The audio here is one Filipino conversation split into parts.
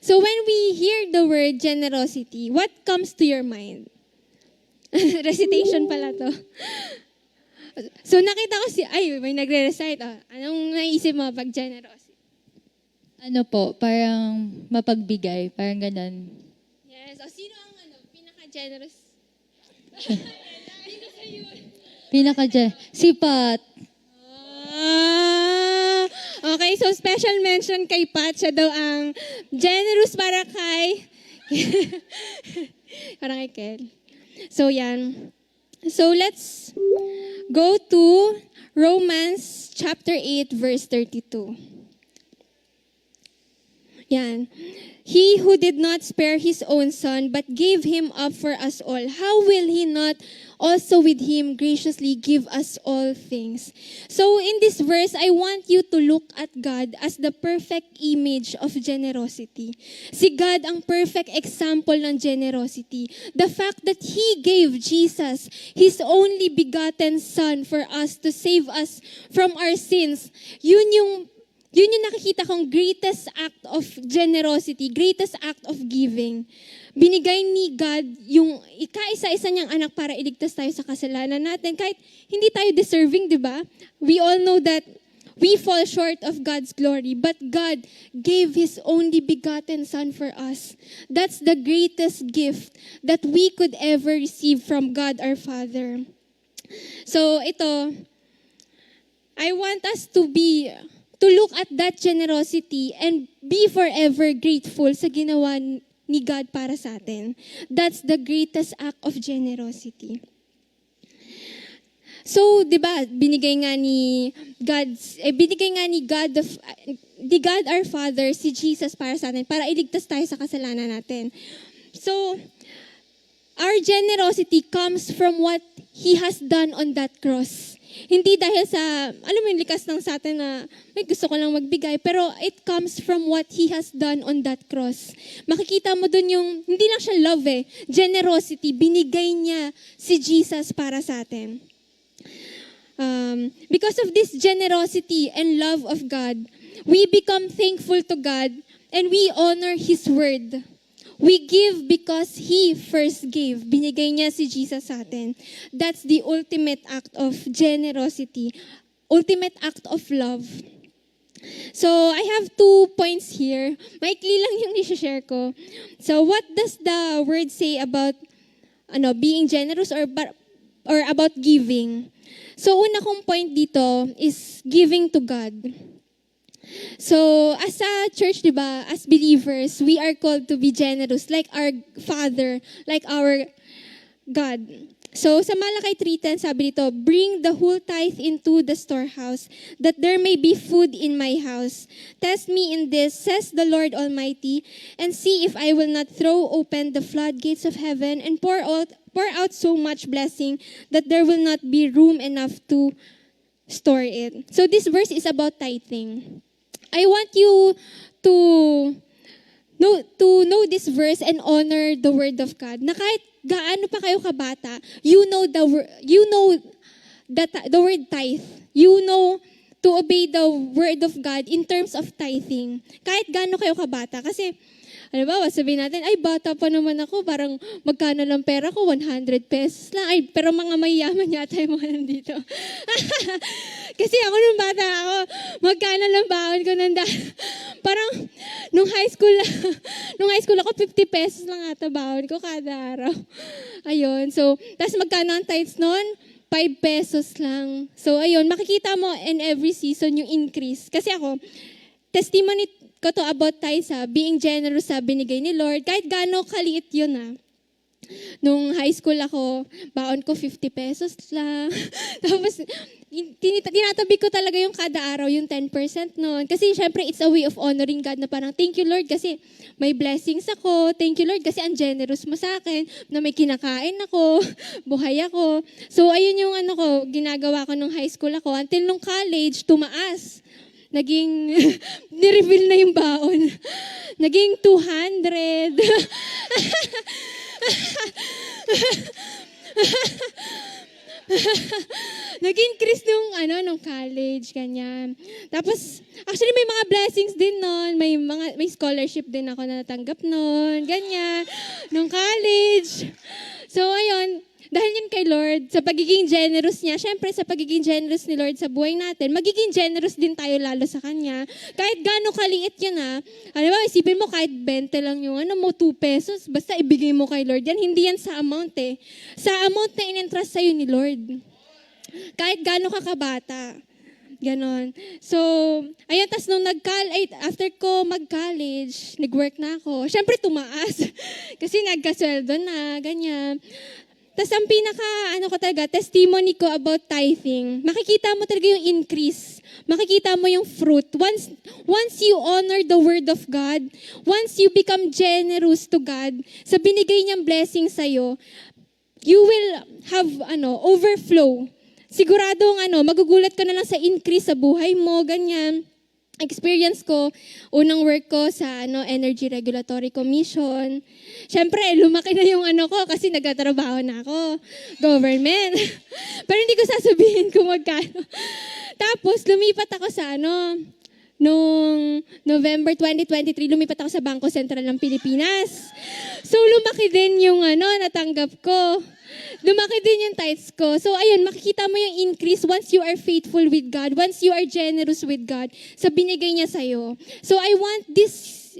So when we hear the word generosity, what comes to your mind? Recitation pala to. So nakita ko may nagre-recite. Anong naisip mo pag generosity? Ano po, parang mapagbigay, parang ganun. Yes. O sino ang pinaka-generous? Si Pat. Okay, so special mention kay Pat. Siya daw ang generous para kay parang kay Kel. So yan. So let's go to Romans chapter 8 verse 32. Yan. He who did not spare his own son, but gave him up for us all, how will he not also with him graciously give us all things? So in this verse, I want you to look at God as the perfect image of generosity. Si God ang perfect example ng generosity. The fact that He gave Jesus, His only begotten Son for us to save us from our sins, yun yung nakikita kong greatest act of generosity, greatest act of giving. Binigay ni God yung ika-isa-isa niyang anak para iligtas tayo sa kasalanan natin. Kahit hindi tayo deserving, di ba? We all know that we fall short of God's glory. But God gave His only begotten Son for us. That's the greatest gift that we could ever receive from God our Father. So ito, I want us to look at that generosity and be forever grateful sa ginawa ni God para sa atin. That's the greatest act of generosity. So, 'di ba, binigay nga ni God our Father si Jesus para sa atin para iligtas tayo sa kasalanan natin. So, our generosity comes from what He has done on that cross. Hindi dahil sa, likas lang sa atin na may gusto ko lang magbigay, pero it comes from what He has done on that cross. Makikita mo dun yung, hindi lang siya love generosity, binigay niya si Jesus para sa atin. Because of this generosity and love of God, we become thankful to God and we honor His word. We give because He first gave. Binigay niya si Jesus sa atin. That's the ultimate act of generosity. Ultimate act of love. So, I have 2 points here. Maikli lang yung i-share ko. So, what does the word say about being generous or about giving? So, una kong point dito is giving to God. So, as a church, di ba, as believers, we are called to be generous like our Father, like our God. So, sa Malakay 3:10, sabi dito, bring the whole tithe into the storehouse, that there may be food in my house. Test me in this, says the Lord Almighty, and see if I will not throw open the floodgates of heaven and pour out so much blessing that there will not be room enough to store it. So, this verse is about tithing. I want you to know this verse and honor the word of God. Na kahit gaano pa kayo kabata, you know the word tithe. You know to obey the word of God in terms of tithing. Kahit gaano kayo kabata. Kasi, sabihin natin, ay, bata pa naman ako, parang magkano lang pera ko, 100 pesos lang. Ay, pero mga mayayaman yata yung mga nandito. Kasi ako nung bata ako, magkano lang baon ko parang, nung high school ako, 50 pesos lang ata baon ko kada araw. Ayun, so, tas magkano ang tithes noon? 5 pesos lang. So, ayun, makikita mo in every season yung increase. Kasi ako, testimony ko to about tithes being generous sa binigay ni Lord. Kahit gaano kaliit yun Nung high school ako, baon ko 50 pesos lang. Tapos, tinatabi ko talaga yung kada araw, yung 10% noon. Kasi syempre, it's a way of honoring God na parang, thank you Lord kasi may blessings ako. Thank you Lord kasi ang generous mo sa akin na may kinakain ako, buhay ako. So, ayun yung ginagawa ko nung high school ako. Until nung college, tumaas. Naging, nireveal na yung baon. Naging 200. Nag-increase nung college, ganyan. Tapos, actually may mga blessings din nun. May scholarship din ako na natanggap nun, ganyan. Nung college. So, ayun, dahil yun kay Lord, sa pagiging generous niya, syempre sa pagiging generous ni Lord sa buhay natin, magiging generous din tayo lalo sa Kanya. Kahit gaano kaliit yun alam mo, isipin mo kahit 20 lang yung 2 pesos, basta ibigay mo kay Lord. Yan, hindi yan sa amount Sa amount na in-entrust sa'yo ni Lord. Kahit gaano ka kabata. Ganon. So, ayun, tas nung after ko mag-college, nag-work na ako. Syempre, tumaas. Kasi nagkasweldo na, ganyan. Tas ang testimony ko about tithing, makikita mo talaga yung increase. Makikita mo yung fruit. Once you honor the word of God, once you become generous to God, sa binigay niyang blessing sa'yo, you will have overflow. Siguradong magugulat ka na lang sa increase sa buhay mo, ganyan. Experience ko, unang work ko sa Energy Regulatory Commission. Siyempre, lumaki na yung ko kasi nagtatrabaho na ako. Government. Pero hindi ko sasabihin kung magkano. Tapos, lumipat ako sa noong November 2023, lumipat ako sa Bangko Sentral ng Pilipinas. So, lumaki din yung natanggap ko. Lumaki din yung tithes ko. So, ayun, makikita mo yung increase once you are faithful with God, once you are generous with God, sa binigay niya sa'yo. So, I want this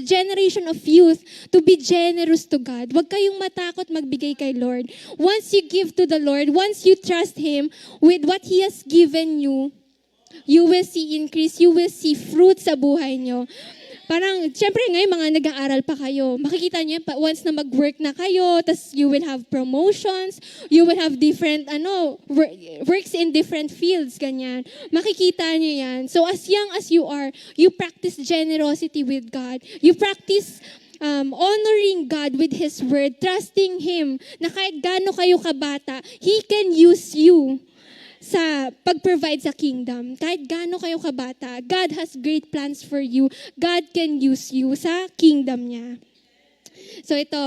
generation of youth, to be generous to God. Huwag kayong matakot magbigay kay Lord. Once you give to the Lord, once you trust Him with what He has given you, you will see increase, you will see fruit sa buhay nyo. Parang, syempre ngayon, mga nag-aaral pa kayo. Makikita niyo yan, once na mag-work na kayo, tas you will have promotions, you will have different, works in different fields, ganyan. Makikita niyo yan. So, as young as you are, you practice generosity with God. You practice honoring God with His word, trusting Him, na kahit gaano kayo kabata, He can use you sa pag-provide sa kingdom. Kahit gaano kayo kabata, God has great plans for you. God can use you sa kingdom niya. So ito,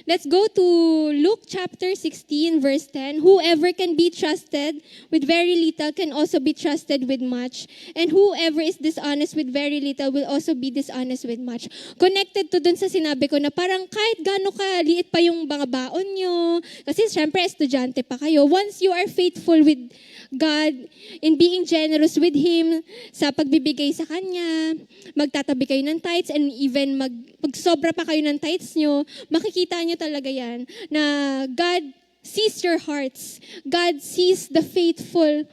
let's go to Luke chapter 16, verse 10. Whoever can be trusted with very little can also be trusted with much. And whoever is dishonest with very little will also be dishonest with much. Connected to dun sa sinabi ko na parang kahit gaano kaliit pa yung mga baon nyo, kasi syempre estudyante pa kayo, once you are faithful with God, in being generous with Him, sa pagbibigay sa Kanya, magtatabi kayo ng tithes, and even magsobra pa kayo ng tithes nyo, makikita nyo talaga yan, na God sees your hearts. God sees the faithful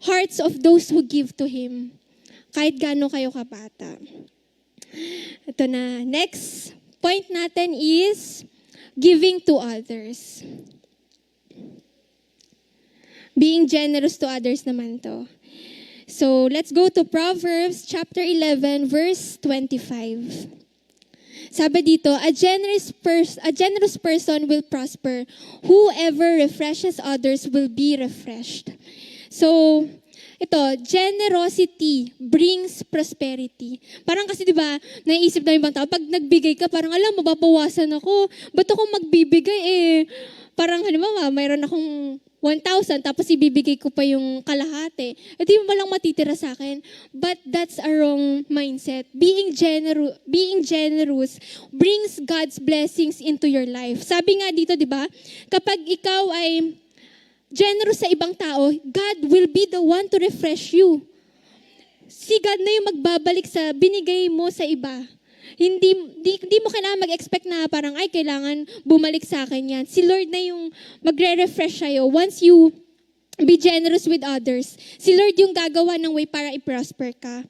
hearts of those who give to Him. Kahit gaano kayo kabata. Ito na. Next point natin is giving to others. Being generous to others naman to. So, let's go to Proverbs chapter 11, verse 25. Sabi dito, a generous person will prosper. Whoever refreshes others will be refreshed. So, ito, generosity brings prosperity. Parang kasi 'di ba, naiisip na ibang tao, pag nagbigay ka, parang alam, mababawasan ako. Ba't ako magbibigay Parang halimbawa, mayroon akong 1,000, tapos ibibigay ko pa yung kalahati. Di mo lang matitira sa akin. But that's a wrong mindset. Being generous brings God's blessings into your life. Sabi nga dito, di ba, kapag ikaw ay generous sa ibang tao, God will be the one to refresh you. Si God na yung magbabalik sa binigay mo sa iba. Hindi mo kailangan mag-expect na parang, ay, kailangan bumalik sa akin yan. Si Lord na yung magre-refresh sa'yo once you be generous with others. Si Lord yung gagawa ng way para i-prosper ka.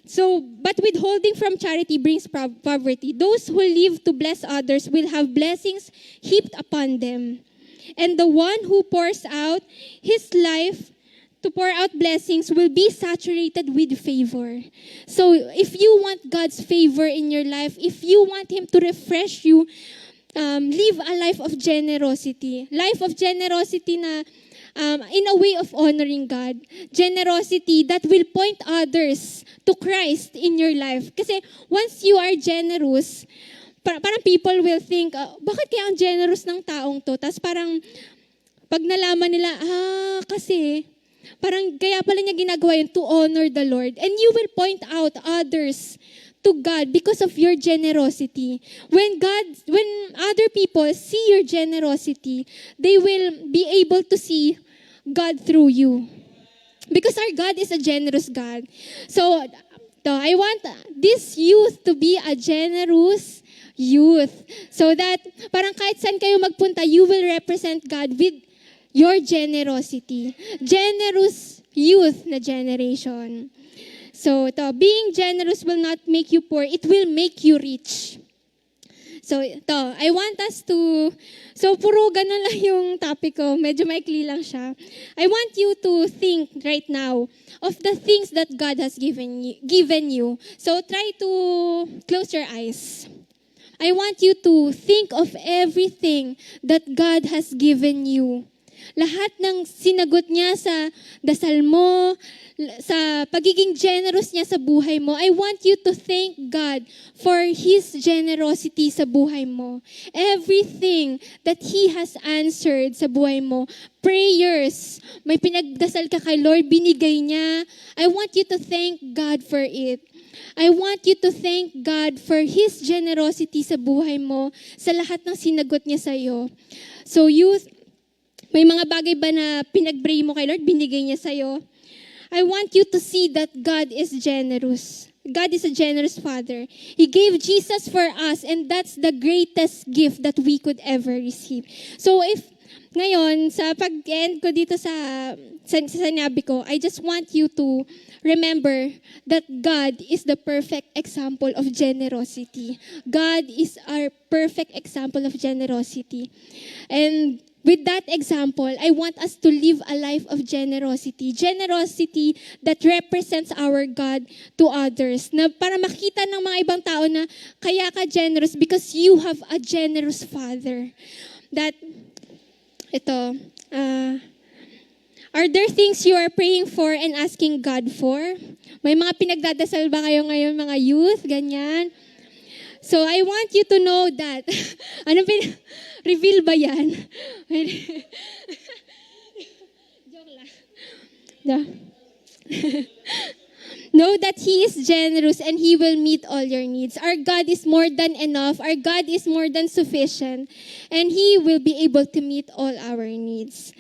So, but withholding from charity brings poverty. Those who live to bless others will have blessings heaped upon them. And the one who pours out his life to pour out blessings will be saturated with favor. So, if you want God's favor in your life, if you want Him to refresh you, live a life of generosity. Life of generosity na in a way of honoring God. Generosity that will point others to Christ in your life. Kasi once you are generous, parang people will think, bakit kaya ang generous ng taong to? Tapos parang pag nalaman nila, kasi, parang kaya pala niya ginagawa yun to honor the Lord. And you will point out others to God because of your generosity. When other people see your generosity, they will be able to see God through you. Because our God is a generous God. So, I want this youth to be a generous youth. So that, parang kahit saan kayo magpunta, you will represent God with your generosity. Generous youth na generation. So, being generous will not make you poor. It will make you rich. So, I want us to, puro ganun lang yung topic ko. Medyo maikli lang siya. I want you to think right now of the things that God has given you. So, try to close your eyes. I want you to think of everything that God has given you. Lahat ng sinagot niya sa dasal mo, sa pagiging generous niya sa buhay mo, I want you to thank God for His generosity sa buhay mo. Everything that He has answered sa buhay mo, prayers, may pinagdasal ka kay Lord, binigay niya. I want you to thank God for it. I want you to thank God for His generosity sa buhay mo, sa lahat ng sinagot niya sa iyo. So youth, may mga bagay ba na pinag-pray mo kay Lord, binigay niya sa iyo? I want you to see that God is generous. God is a generous Father. He gave Jesus for us, and that's the greatest gift that we could ever receive. So if ngayon, sa pag-end ko dito sa sinabi ko, I just want you to remember that God is the perfect example of generosity. God is our perfect example of generosity. And with that example, I want us to live a life of generosity. Generosity that represents our God to others. Na para makita ng mga ibang tao na kaya ka generous because you have a generous Father. Are there things you are praying for and asking God for? May mga pinagdadasal ba kayo ngayon, mga youth? Ganyan. So, I want you to know that. Reveal ba yan? Joke lang. Know that He is generous and He will meet all your needs. Our God is more than enough. Our God is more than sufficient. And He will be able to meet all our needs.